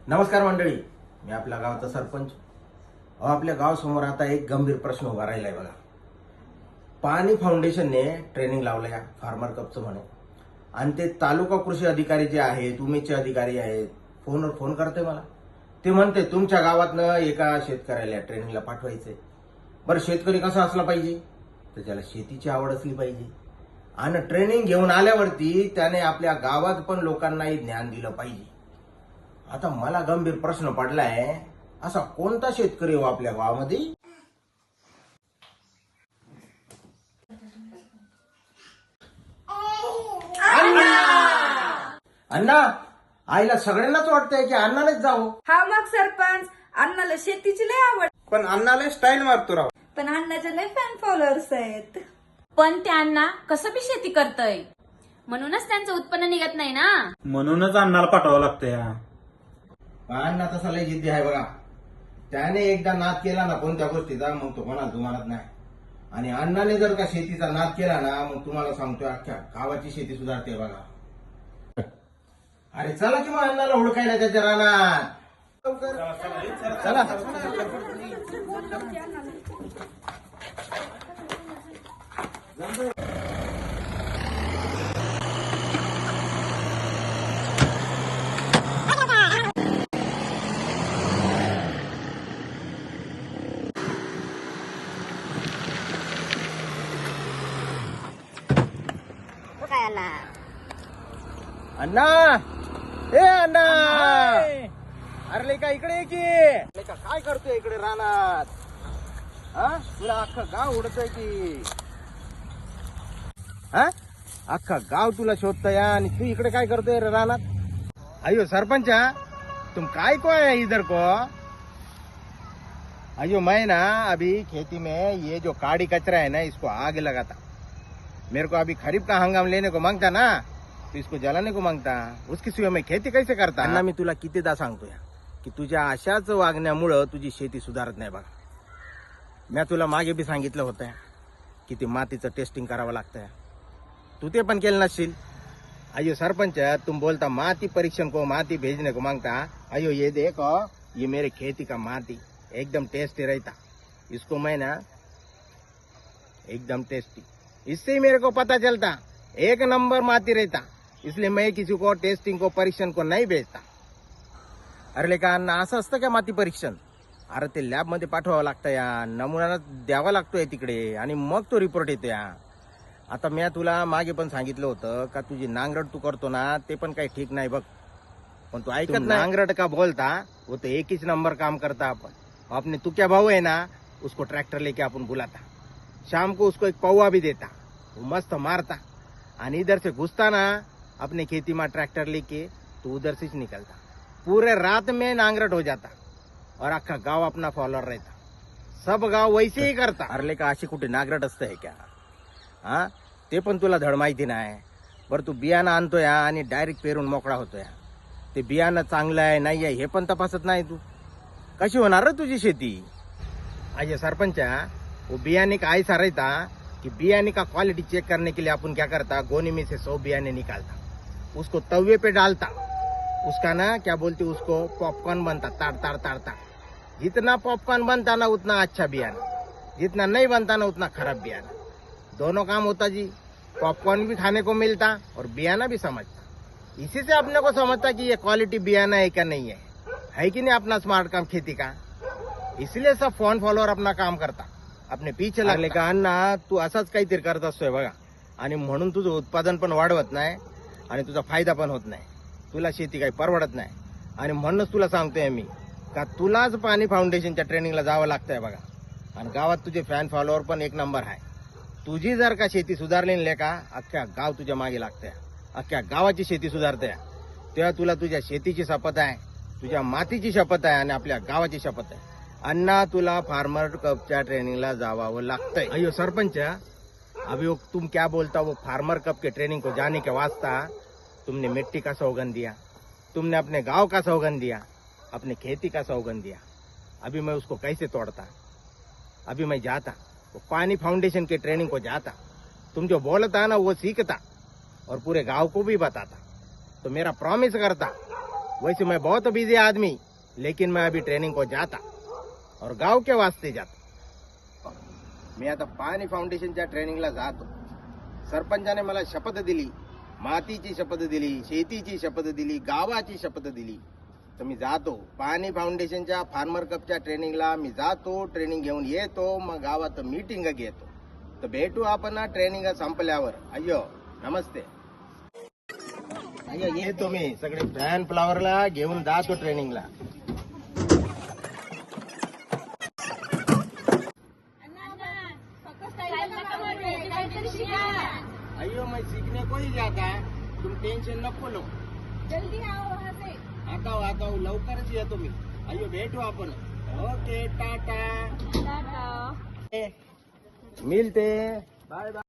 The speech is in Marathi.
नमस्कार मंडळी, मी आपल्या गावचा सरपंच. आपल्या गावासमोर आता एक गंभीर प्रश्न उभा राहिलाय बघा. पाणी फाउंडेशनने ट्रेनिंग लावलं या फार्मर कपचं म्हणे, आणि ते तालुका कृषी अधिकारी जे आहेत, उमेदचे अधिकारी आहेत, फोनवर फोन करते मला. ते म्हणते तुमच्या गावातनं एका शेतकऱ्याला ट्रेनिंगला पाठवायचंय. बरं, शेतकरी कसा असला पाहिजे? तर त्याला शेतीची आवड असली पाहिजे, आणि ट्रेनिंग घेऊन आल्यावरती त्याने आपल्या गावात पण लोकांनाही ज्ञान दिलं पाहिजे. आता मला गंभीर प्रश्न पडलाय, असा कोणता शेतकरी हो आपल्या गावामध्ये? अण्णा, आईला सगळ्यांनाच वाटतंय की अण्णानेच जावं. हा मग सरपंच, अण्णाला शेतीची लय आवड, पण अण्णाला स्टाईल मारतो राव. पण अण्णाचे लय फॅन फॉलोअर्स आहेत. पण त्यांना कसं बी शेती करतय, म्हणूनच त्यांचं उत्पन्न निघत नाही ना. म्हणूनच अण्णाला पाठवावं लागतं या. अण्णा तसा लय जिद्दी आहे बघा. त्याने एकदा नाद केला ना कोणत्या गोष्टीचा, मग तो कोणाला जुमानत नाही. आणि अण्णाने जर का शेतीचा नाद केला ना, मग तुम्हाला सांगतोय अख्ख्या गावाची शेती सुधारते बघा. अरे चला की मग अण्णाला हुडकायला त्याच्या रानात. चला. अण्णा, ए अण्णा, अरे लेका इकडे ये की. लेका काय करतोय इकडे रानात? हा, तुला अख्खं गाव उडतोय की? हा, अख्खा गाव तुला शोधतोय आणि तू इकडे काय करतोय रे रानात? अयो सरपंच, तुम काय को है इधर को? अयो मैं ना अभी खेती में ये जो काड़ी कचरा है ना, इसको आग लगाता. मेरे को अभी खरीफ का हंगाम लेने को मांगता ना, तो इसको जलाने को मांगता. उसकी सिवा मैं खेती कैसे करता? अण्णा, मी तुला कितीदा सांगतोय की तुझ्या अशाच वागण्यामुळं तुझी शेती सुधारत नाही बघा. मी तुला मागे बी सांगितलं होतं की ते मातीचं टेस्टिंग करावं लागतं. तू ते पण केलं नसशील. अयो सरपंच, तुम बोलता माती परीक्षण को, माती भेजने को मांगता. अयो ये देखो, ये मेरे खेती का माटी एकदम टेस्टी रहता. इसको मैं ना एकदम टेस्टी, इससे ही मेरे को पता चलता एक नंबर माती रहता. इसलिए मैं किसी को टेस्टिंग को, परीक्षण को नहीं भेजता. अरे लेका अण्णा, असं असतं का माती परीक्षण? अरे ते लॅब मध्ये पाठवावं लागतं या, नमुना द्यावा लागतोय तिकडे, आणि मग तो रिपोर्ट येतो या. आता मी तुला मागे पण सांगितलं होतं का तुझी नांगरट तू करतो ना, ते पण काही ठीक नाही बघ. पण तू ऐकत नाही. नांगरट का बोलता, वो तो एक ही नंबर काम करता. अपन अपने तू क्या भाऊ है ना, उसको ट्रैक्टर लेके अपन बुलाता. शाम को उसको एक पौवा भी देता, वो मस्त मारता. आणि इधर से घुसता ना अपने खेती में ट्रैक्टर लेके, तो उधर से निकलता. पूरे रात में नांगरट हो जाता और अख्खा गाव अपना फॉलोअर रहता. सब गाव वैसे ही करता. अरे लेका, अशी कुठे नांगरट असते क्या? हा, ते पण तुला धड माहिती नाही. बरं, तू बियाणं आणतोय आणि डायरेक्ट पेरून मोकळा होतोय. ते बियाणं चांगलं आहे नाही आहे हे पण तपासत नाही तू. कशी होणार रे तुझी शेती? अजय सरपंच, वो बियाणे का ऐसा रहता कि बियाणे का क्वालिटी चेक करने के लिए अपन क्या करता, गोनी में से 100 बियाणे निकालता, उसको तवे पे डालता. उसका ना क्या बोलते, उसको पॉपकॉर्न बनता. ताड़ ताड़ ताड़ ताड़. जितना पॉपकॉर्न बनता ना उतना अच्छा बियाना, जितना नहीं बनता ना उतना खराब बियाना. दोनों काम होता जी. पॉपकॉर्न भी खाने को मिलता और बियाना भी समझता. इसी से अपने को समझता कि ये क्वालिटी बियाना है क्या नहीं है कि नहीं अपना स्मार्ट काम खेती का. इसलिए सब फोन फॉलोअर अपना काम करता, अपने पीछे लागले का. अण्णा, तू असाच काहीतरी करत असतोय बघा, आणि म्हणून तुझं उत्पादन पण वाढवत नाही आणि तुझा फायदा पण होत नाही. तुला शेती काही परवडत नाही, आणि म्हणूनच तुला सांगतोय मी का तुलाच पाणी फाउंडेशनच्या ट्रेनिंगला जावं लागतंय बघा. आणि गावात तुझे फॅन फॉलोअर पण एक नंबर आहे. तुझी जर का शेती सुधारली नाही का, अख्ख्या गाव तुझ्या मागे लागतंय. अख्ख्या गावाची शेती सुधारते. तेव्हा तुला तुझ्या शेतीची शपथ आहे, तुझ्या मातीची शपथ आहे आणि आपल्या गावाची शपथ आहे. अन्ना, तुला फार्मर कपच्या ट्रेनिंगला जावावं लागतंय. अयो सरपंच, अभी वो तुम क्या बोलता, वो फार्मर कप के ट्रेनिंग को जाने के वास्ता तुमने मिट्टी का सौगंध दिया, तुमने अपने गांव का सौगंध दिया, अपने खेती का सौगंध दिया. अभी मैं उसको कैसे तोड़ता? अभी मैं जाता, वो पानी फाउंडेशन के ट्रेनिंग को जाता, तुम जो बोलता ना वो सीखता और पूरे गांव को भी बताता. तो मेरा प्रॉमिस करता वैसे मैं बहुत बिजी आदमी, लेकिन मैं अभी ट्रेनिंग को जाता और गाव के वास्ते जातो. मी आता पाणी फाउंडेशनच्या ट्रेनिंगला जातो. सरपंचाने मला शपथ दिली, मातीची शपथ दिली, शेतीची शपथ दिली, गावाची शपथ दिली. तर मी जातो पाणी फाउंडेशनच्या फार्मर कपच्या ट्रेनिंगला. मी जातो, ट्रेनिंग घेऊन येतो, मग गावात मीटिंग घेतो. तर भेटू आपण ट्रेनिंग संपल्यावर. अय्यो नमस्ते. अय्यो येतो मी. सगळे फॅन फ्लावरला घेऊन जातो ट्रेनिंगला. अय्यो मैं सीखने को ही जाता, तुम टेंशन नको लो. जल्दी आओ वहाँ से. आता हूँ लवकरच येतो मी. अय्यो भेटू आपण. Okay tata. मिलते. Bye bye.